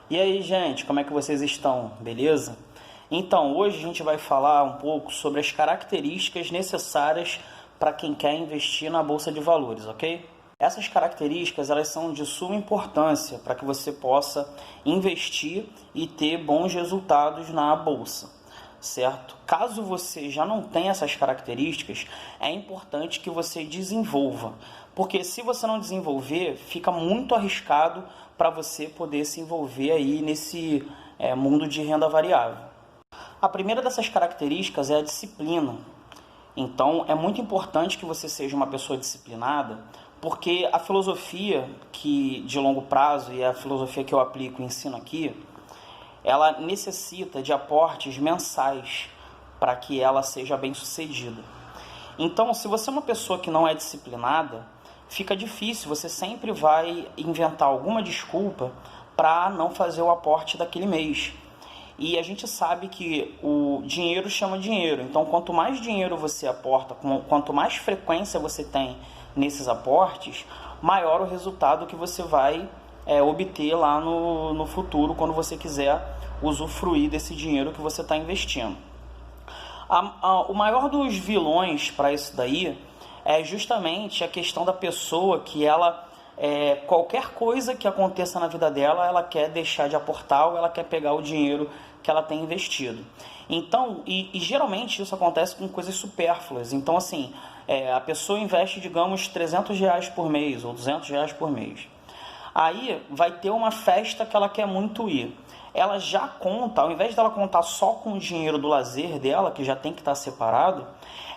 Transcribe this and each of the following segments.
E aí, gente, como é que vocês estão? Beleza? Então, hoje a gente vai falar um pouco sobre as características necessárias para quem quer investir na bolsa de valores, ok? Essas características, elas são de suma importância para que você possa investir e ter bons resultados na bolsa, certo? Caso você já não tenha essas características, é importante que você desenvolva, porque se você não desenvolver, fica muito arriscado para você poder se envolver aí nesse mundo de renda variável. A primeira dessas características é a disciplina. Então, é muito importante que você seja uma pessoa disciplinada, porque a filosofia que de longo prazo e a filosofia que eu aplico e ensino aqui, ela necessita de aportes mensais para que ela seja bem sucedida. Então, se você é uma pessoa que não é disciplinada, fica difícil, você sempre vai inventar alguma desculpa para não fazer o aporte daquele mês. E a gente sabe que o dinheiro chama dinheiro, então quanto mais dinheiro você aporta, quanto mais frequência você tem nesses aportes, maior o resultado que você vai obter lá no futuro, quando você quiser usufruir desse dinheiro que você está investindo. O maior dos vilões para isso daí é justamente a questão da pessoa que ela, qualquer coisa que aconteça na vida dela, ela quer deixar de aportar ou ela quer pegar o dinheiro que ela tem investido. Então, e geralmente isso acontece com coisas supérfluas. Então, assim, a pessoa investe, digamos, R$300 por mês ou R$200 por mês. Aí vai ter uma festa que ela quer muito ir. Ela já conta, ao invés dela contar só com o dinheiro do lazer dela, que já tem que estar separado,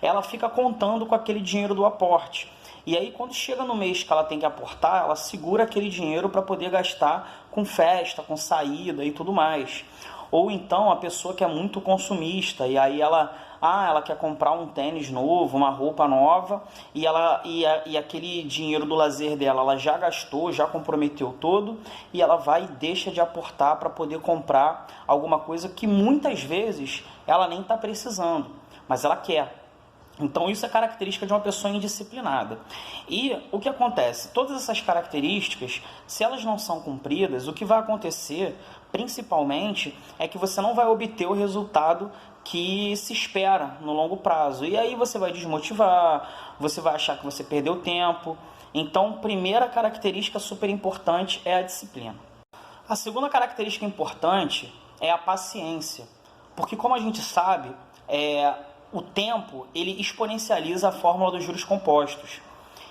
ela fica contando com aquele dinheiro do aporte. E aí, quando chega no mês que ela tem que aportar, ela segura aquele dinheiro para poder gastar com festa, com saída e tudo mais. Ou então a pessoa que é muito consumista e aí ela quer comprar um tênis novo, uma roupa nova e aquele dinheiro do lazer dela ela já gastou, já comprometeu todo e ela vai e deixa de aportar para poder comprar alguma coisa que muitas vezes ela nem está precisando, mas ela quer. Então isso é característica de uma pessoa indisciplinada. E o que acontece? Todas essas características, se elas não são cumpridas, o que vai acontecer, principalmente, é que você não vai obter o resultado que se espera no longo prazo. E aí você vai desmotivar, você vai achar que você perdeu tempo. Então, primeira característica super importante é a disciplina. A segunda característica importante é a paciência. Porque como a gente sabe, o tempo ele exponencializa a fórmula dos juros compostos.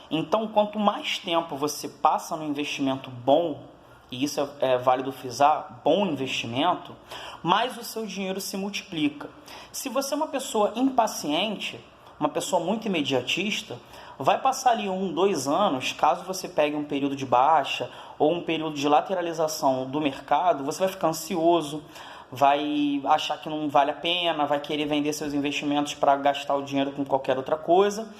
Então, quanto mais tempo você passa no investimento bom, e isso é válido frisar, bom investimento, mais o seu dinheiro se multiplica. Se você é uma pessoa impaciente, uma pessoa muito imediatista, vai passar ali 1, 2 anos, caso você pegue um período de baixa ou um período de lateralização do mercado, você vai ficar ansioso, vai achar que não vale a pena, vai querer vender seus investimentos para gastar o dinheiro com qualquer outra coisa.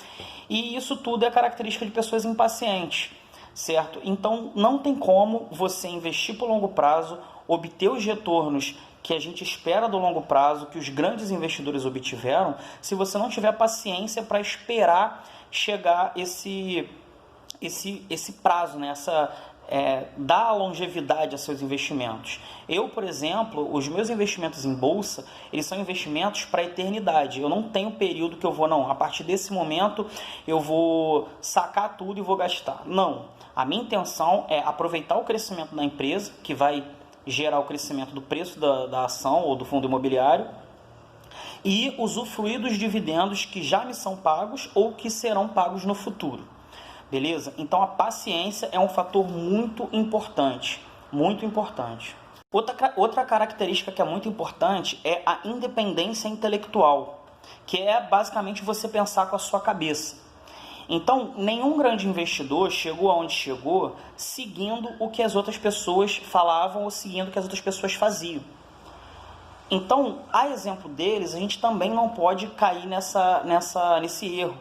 E isso tudo é característica de pessoas impacientes, certo? Então não tem como você investir por longo prazo, obter os retornos que a gente espera do longo prazo, que os grandes investidores obtiveram, se você não tiver paciência para esperar chegar esse prazo, né? Dar longevidade a seus investimentos. Eu, por exemplo, os meus investimentos em bolsa, eles são investimentos para a eternidade. Eu não tenho período que eu vou, não, a partir desse momento eu vou sacar tudo e vou gastar. Não. A minha intenção é aproveitar o crescimento da empresa, que vai gerar o crescimento do preço da ação ou do fundo imobiliário, e usufruir dos dividendos que já me são pagos ou que serão pagos no futuro. Beleza? Então a paciência é um fator muito importante. Muito importante. Outra característica que é muito importante é a independência intelectual, que é basicamente você pensar com a sua cabeça. Então, nenhum grande investidor chegou aonde chegou seguindo o que as outras pessoas falavam ou seguindo o que as outras pessoas faziam. Então, a exemplo deles, a gente também não pode cair nesse erro.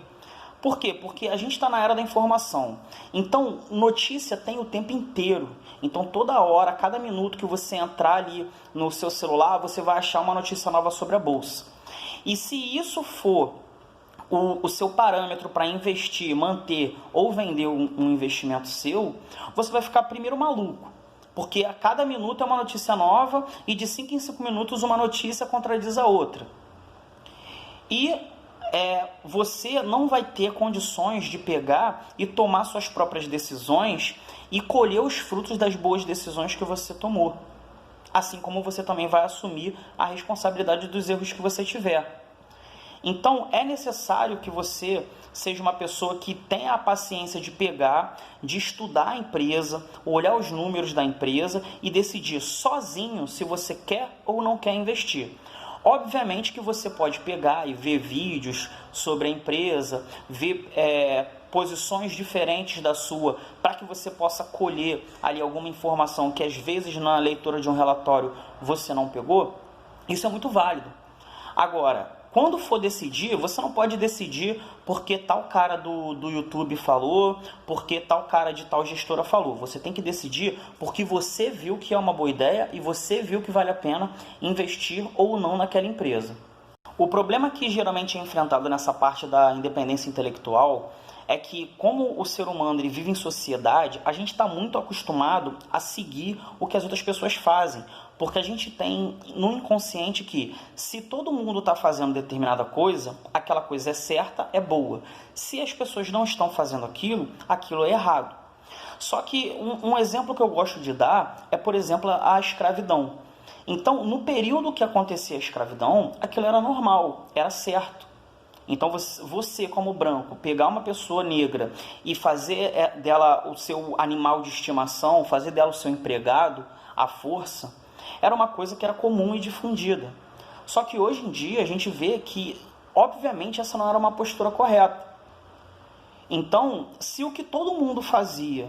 Por quê? Porque a gente está na era da informação. Então, notícia tem o tempo inteiro. Então, toda hora, cada minuto que você entrar ali no seu celular, você vai achar uma notícia nova sobre a bolsa. E se isso for o seu parâmetro para investir, manter ou vender um investimento seu, você vai ficar primeiro maluco. porque a cada minuto é uma notícia nova e de 5 em 5 minutos uma notícia contradiz a outra. E você não vai ter condições de pegar e tomar suas próprias decisões e colher os frutos das boas decisões que você tomou. Assim como você também vai assumir a responsabilidade dos erros que você tiver. Então, é necessário que você seja uma pessoa que tenha a paciência de pegar, de estudar a empresa, olhar os números da empresa e decidir sozinho se você quer ou não quer investir. Obviamente que você pode pegar e ver vídeos sobre a empresa, ver posições diferentes da sua, para que você possa colher ali alguma informação que às vezes na leitura de um relatório você não pegou. Isso é muito válido. Agora, quando for decidir, você não pode decidir porque tal cara do YouTube falou, porque tal cara de tal gestora falou. Você tem que decidir porque você viu que é uma boa ideia e você viu que vale a pena investir ou não naquela empresa. O problema que geralmente é enfrentado nessa parte da independência intelectual é que, como o ser humano ele vive em sociedade, a gente está muito acostumado a seguir o que as outras pessoas fazem. Porque a gente tem no inconsciente que, se todo mundo está fazendo determinada coisa, aquela coisa é certa, é boa. Se as pessoas não estão fazendo aquilo, aquilo é errado. Só que um exemplo que eu gosto de dar é, por exemplo, a escravidão. Então, no período que acontecia a escravidão, aquilo era normal, era certo. Então, você como branco, pegar uma pessoa negra e fazer dela o seu animal de estimação, fazer dela o seu empregado, à força, era uma coisa que era comum e difundida. Só que hoje em dia a gente vê que, obviamente, essa não era uma postura correta. Então, se o que todo mundo fazia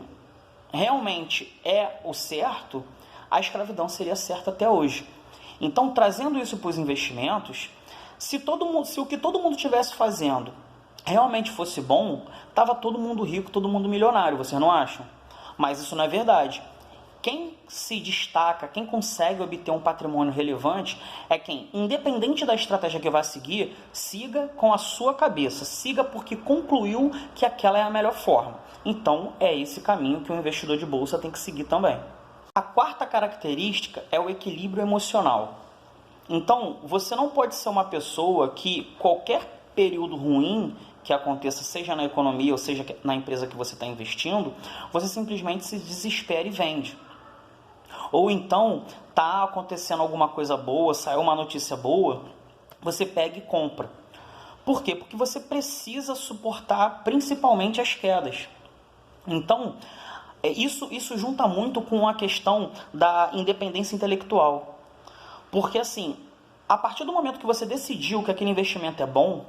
realmente é o certo, a escravidão seria certa até hoje. Então, trazendo isso para os investimentos, se o que todo mundo estivesse fazendo realmente fosse bom, estava todo mundo rico, todo mundo milionário, vocês não acham? Mas isso não é verdade. Quem se destaca, quem consegue obter um patrimônio relevante é quem, independente da estratégia que vai seguir, siga com a sua cabeça, siga porque concluiu que aquela é a melhor forma. Então, é esse caminho que o investidor de bolsa tem que seguir também. A quarta característica é o equilíbrio emocional. Então, você não pode ser uma pessoa que qualquer período ruim que aconteça, seja na economia ou seja na empresa que você está investindo, você simplesmente se desespera e vende. Ou então, está acontecendo alguma coisa boa, saiu uma notícia boa, você pega e compra. Por quê? Porque você precisa suportar principalmente as quedas. Então, isso junta muito com a questão da independência intelectual. Porque assim, a partir do momento que você decidiu que aquele investimento é bom,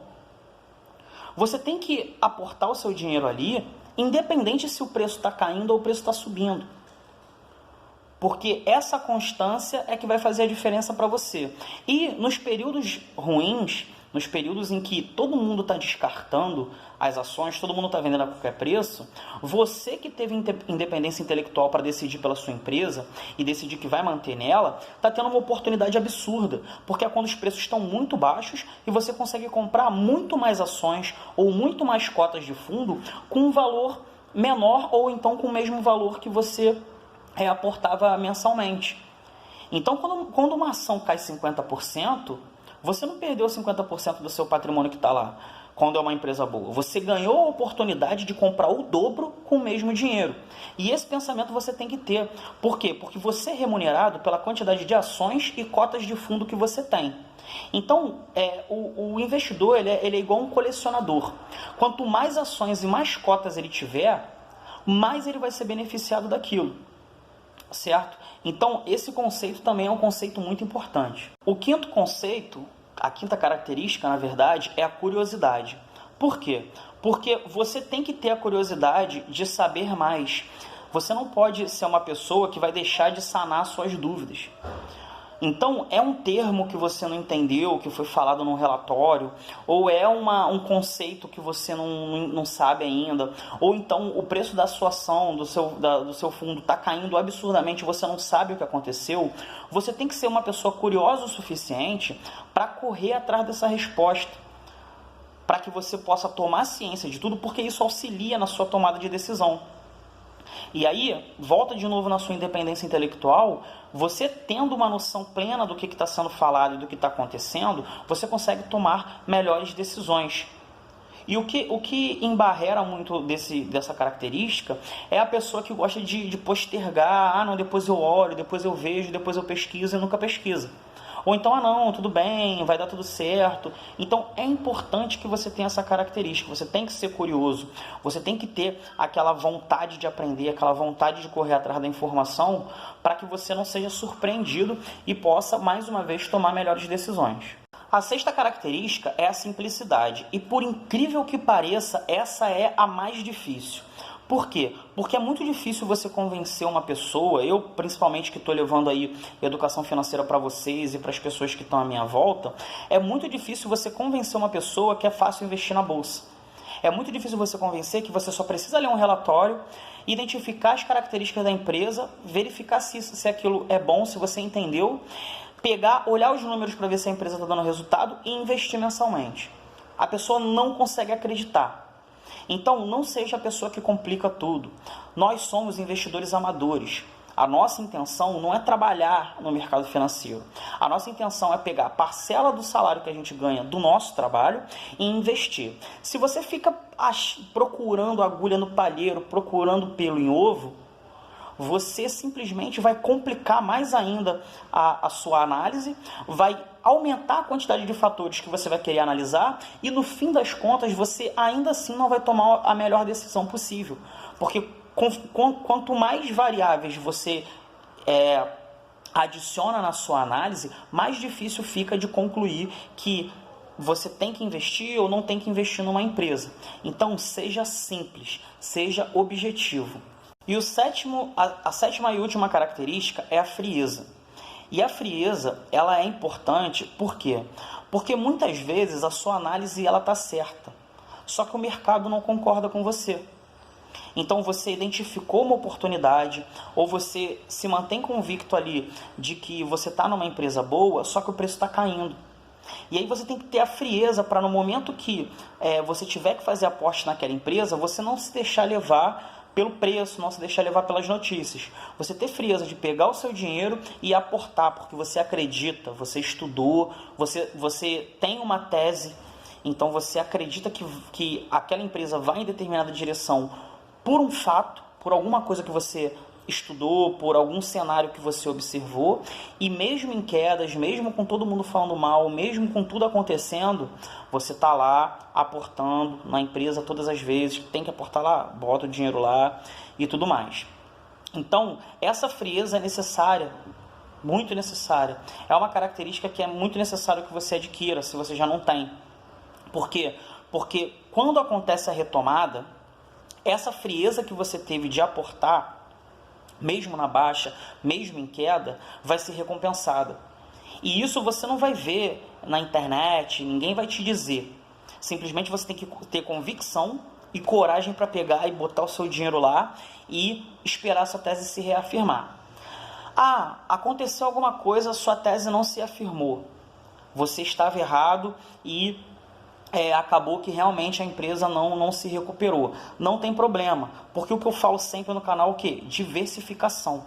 você tem que aportar o seu dinheiro ali, independente se o preço está caindo ou o preço está subindo. Porque essa constância é que vai fazer a diferença para você. E nos períodos ruins, nos períodos em que todo mundo está descartando as ações, todo mundo está vendendo a qualquer preço, você que teve independência intelectual para decidir pela sua empresa e decidir que vai manter nela, está tendo uma oportunidade absurda, porque é quando os preços estão muito baixos e você consegue comprar muito mais ações ou muito mais cotas de fundo com um valor menor ou então com o mesmo valor que você aportava mensalmente. Então, quando uma ação cai 50%, você não perdeu 50% do seu patrimônio que está lá, quando é uma empresa boa. Você ganhou a oportunidade de comprar o dobro com o mesmo dinheiro. E esse pensamento você tem que ter. Por quê? Porque você é remunerado pela quantidade de ações e cotas de fundo que você tem. Então, o investidor ele é igual um colecionador. Quanto mais ações e mais cotas ele tiver, mais ele vai ser beneficiado daquilo. Certo? Então, esse conceito também é um conceito muito importante. O quinto conceito, a quinta característica, na verdade, é a curiosidade. Por quê? Porque você tem que ter a curiosidade de saber mais. Você não pode ser uma pessoa que vai deixar de sanar suas dúvidas. Então, é um termo que você não entendeu, que foi falado num relatório, ou é um conceito que você não sabe ainda, ou então o preço da sua ação, do seu fundo está caindo absurdamente, você não sabe o que aconteceu. Você tem que ser uma pessoa curiosa o suficiente para correr atrás dessa resposta, para que você possa tomar ciência de tudo, porque isso auxilia na sua tomada de decisão. E aí, volta de novo na sua independência intelectual, você tendo uma noção plena do que está sendo falado e do que está acontecendo, você consegue tomar melhores decisões. E o que embarrera muito dessa característica é a pessoa que gosta de postergar, não, depois eu olho, depois eu vejo, depois eu pesquiso e nunca pesquisa. Ou então, não, tudo bem, vai dar tudo certo. Então, é importante que você tenha essa característica. Você tem que ser curioso. Você tem que ter aquela vontade de aprender, aquela vontade de correr atrás da informação para que você não seja surpreendido e possa, mais uma vez, tomar melhores decisões. A sexta característica é a simplicidade. E, por incrível que pareça, essa é a mais difícil. Por quê? Porque é muito difícil você convencer uma pessoa, eu principalmente que estou levando aí educação financeira para vocês e para as pessoas que estão à minha volta, é muito difícil você convencer uma pessoa que é fácil investir na bolsa. É muito difícil você convencer que você só precisa ler um relatório, identificar as características da empresa, verificar se aquilo é bom, se você entendeu, pegar, olhar os números para ver se a empresa está dando resultado e investir mensalmente. A pessoa não consegue acreditar. Então, não seja a pessoa que complica tudo. Nós somos investidores amadores. A nossa intenção não é trabalhar no mercado financeiro. A nossa intenção é pegar a parcela do salário que a gente ganha do nosso trabalho e investir. Se você fica procurando agulha no palheiro, procurando pelo em ovo, você simplesmente vai complicar mais ainda a sua análise, vai aumentar a quantidade de fatores que você vai querer analisar e, no fim das contas, você ainda assim não vai tomar a melhor decisão possível. Porque quanto mais variáveis você adiciona na sua análise, mais difícil fica de concluir que você tem que investir ou não tem que investir numa empresa. Então, seja simples, seja objetivo. E a sétima e última característica é a frieza. E a frieza, ela é importante, por quê? Porque muitas vezes a sua análise está certa, só que o mercado não concorda com você. Então você identificou uma oportunidade, ou você se mantém convicto ali de que você está numa empresa boa, só que o preço está caindo. E aí você tem que ter a frieza para, no momento que você tiver que fazer aporte naquela empresa, você não se deixar levar pelo preço, não se deixar levar pelas notícias. Você ter frieza de pegar o seu dinheiro e aportar, porque você acredita, você estudou, você tem uma tese, então você acredita que aquela empresa vai em determinada direção por um fato, por alguma coisa que você estudou, por algum cenário que você observou, e mesmo em quedas, mesmo com todo mundo falando mal, mesmo com tudo acontecendo, você está lá aportando na empresa todas as vezes, tem que aportar lá, bota o dinheiro lá e tudo mais. Então, essa frieza é necessária, muito necessária. É uma característica que é muito necessário que você adquira, se você já não tem. Por quê? Porque quando acontece a retomada, essa frieza que você teve de aportar, mesmo na baixa, mesmo em queda, vai ser recompensada. E isso você não vai ver na internet, ninguém vai te dizer. Simplesmente você tem que ter convicção e coragem para pegar e botar o seu dinheiro lá e esperar a sua tese se reafirmar. Aconteceu alguma coisa, sua tese não se afirmou. Você estava errado e acabou que realmente a empresa não se recuperou. Não tem problema, porque o que eu falo sempre no canal é o quê? Diversificação.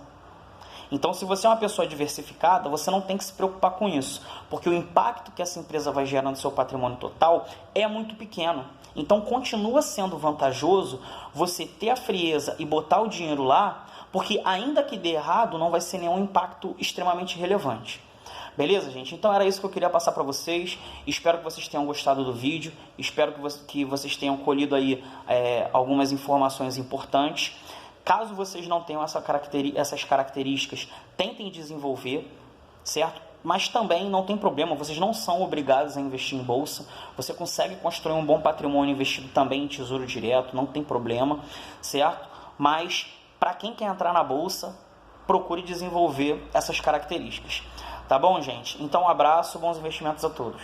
Então, se você é uma pessoa diversificada, você não tem que se preocupar com isso, porque o impacto que essa empresa vai gerar no seu patrimônio total é muito pequeno. Então, continua sendo vantajoso você ter a frieza e botar o dinheiro lá, porque ainda que dê errado, não vai ser nenhum impacto extremamente relevante. Beleza, gente? Então era isso que eu queria passar para vocês. Espero que vocês tenham gostado do vídeo. Espero que vocês tenham colhido aí algumas informações importantes. Caso vocês não tenham essas características, tentem desenvolver, certo? Mas também não tem problema, vocês não são obrigados a investir em bolsa. Você consegue construir um bom patrimônio investido também em tesouro direto, não tem problema, certo? Mas para quem quer entrar na bolsa, procure desenvolver essas características. Tá bom, gente? Então um abraço, bons investimentos a todos.